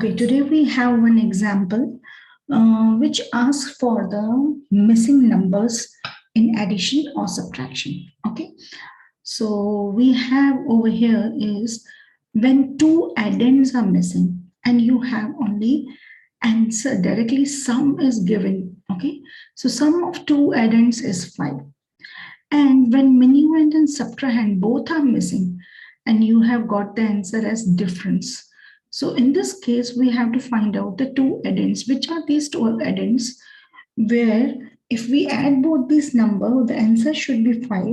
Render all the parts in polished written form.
Okay, today we have one example which asks for the missing numbers in addition or subtraction. Okay, so we have over here is when two addends are missing and you have only answer directly sum is given. Okay, so sum of two addends is 5. And when minuend and subtrahend both are missing and you have got the answer as difference. So in this case, we have to find out the two addends. Which are these two addends? Where if we add both these number, the answer should be 5.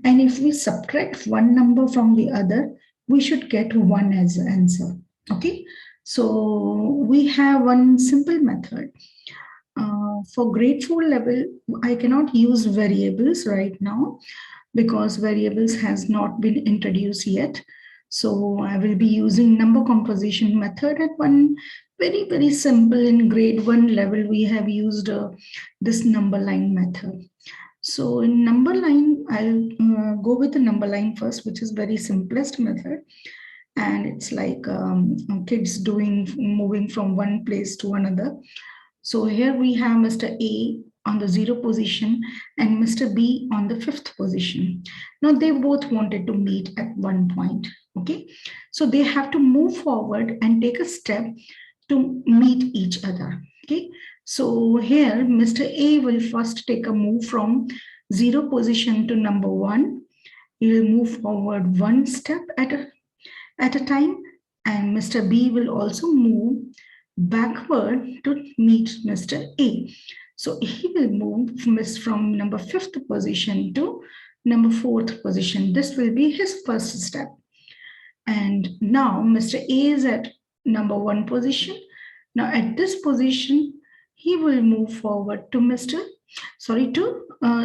And if we subtract one number from the other, we should get 1 as the answer. Okay. So we have one simple method. For grade 4 level, I cannot use variables right now because variables has not been introduced yet. So I will be using number composition method at one very simple in grade 1 level. We have used this number line method. So in number line, I'll go with the number line first, which is very simplest method. And it's like kids moving from one place to another. So here we have Mr. A on the 0 position and Mr. B on the 5th position. Now they both wanted to meet at one point. Okay, so they have to move forward and take a step to meet each other. Okay, so here Mr. A will first take a move from 0 position to number 1. He will move forward one step at a time, and Mr. B will also move backward to meet Mr. A. So he will move from number 5th position to number 4th position. This will be his first step. And now Mr. A is at number 1 position. Now at this position, he will move forward to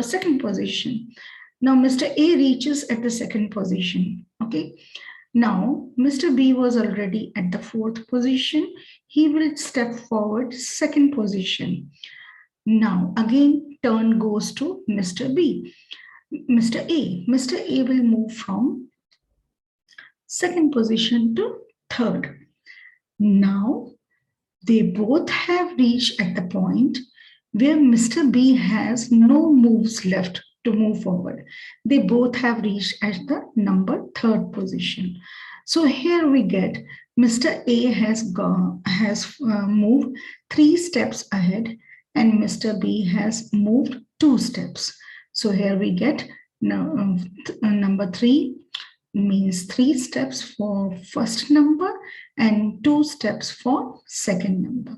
second position. Now Mr. A reaches at the second position. Okay. Now, Mr. B was already at the 4th position. He will step forward second position. Now, again, turn goes to Mr. B. Mr. A. Mr. A will move from second position to third. Now, they both have reached at the point where Mr. B has no moves left to move forward. They both have reached at the number 3rd position. So here we get Mr. A has moved 3 steps ahead and Mr. B has moved 2 steps. So here we get number 3 means 3 steps for first number and 2 steps for second number.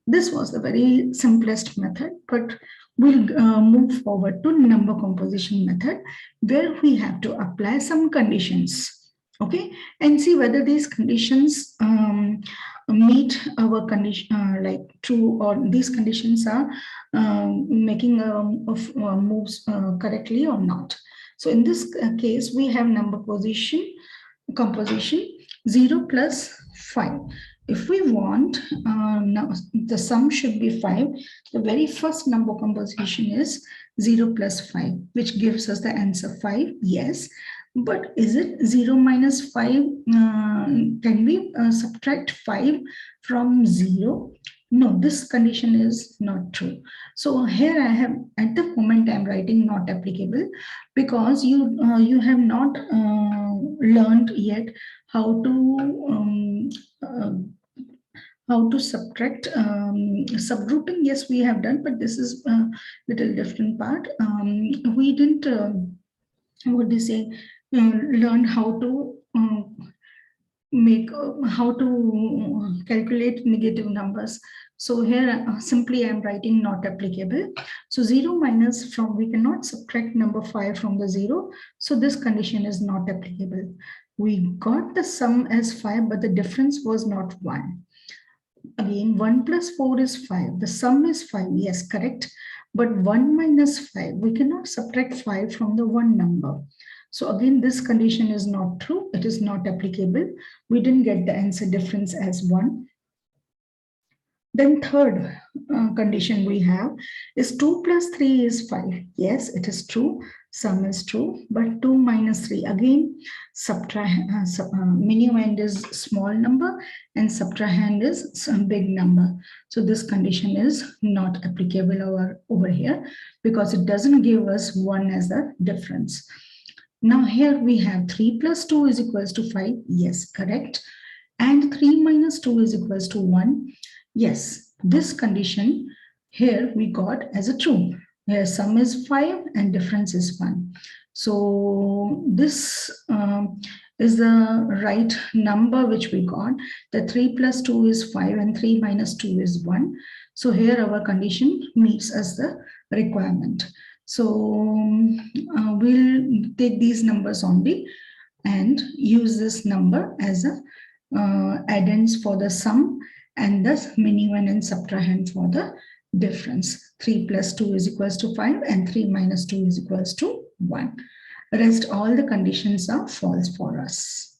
This was the very simplest method, but we'll move forward to number composition method where we have to apply some conditions, okay, and see whether these conditions meet our condition, like true, or these conditions are making moves correctly or not. So in this case, we have number composition 0 plus 5. If we want, now the sum should be 5. The very first number composition is 0 plus 5, which gives us the answer 5. Yes, but is it 0 minus 5? Can we subtract 5 from 0? No, this condition is not true. So here I have, at the moment I'm writing not applicable because you have not learned yet how to subtract subgrouping. Yes, we have done, but this is a little different part. We didn't learn how to how to calculate negative numbers. So here simply I'm writing not applicable. So 0 minus from, we cannot subtract number 5 from the 0. So this condition is not applicable. We got the sum as 5, but the difference was not 1. Again, 1 plus 4 is 5. The sum is 5. Yes, correct. But 1 minus 5, we cannot subtract 5 from the 1 number. So again, this condition is not true. It is not applicable. We didn't get the answer difference as 1. Then third condition we have is 2 plus 3 is 5. Yes, it is true. Sum is true, but 2 minus 3 again, minuend is small number and subtrahend is some big number. So this condition is not applicable over here because it doesn't give us 1 as the difference. Now here we have 3 plus 2 is equals to 5. Yes, correct. And 3 minus 2 is equals to 1. Yes, this condition here we got as a true. Here sum is 5 and difference is 1. So this is the right number which we got. The 3 plus 2 is 5 and 3 minus 2 is 1. So here our condition meets as the requirement. So we'll take these numbers only and use this number as a addends for the sum and thus Minuend and Subtrahend for the difference. 3 plus 2 is equals to 5 and 3 minus 2 is equals to 1. Rest all the conditions are false for us.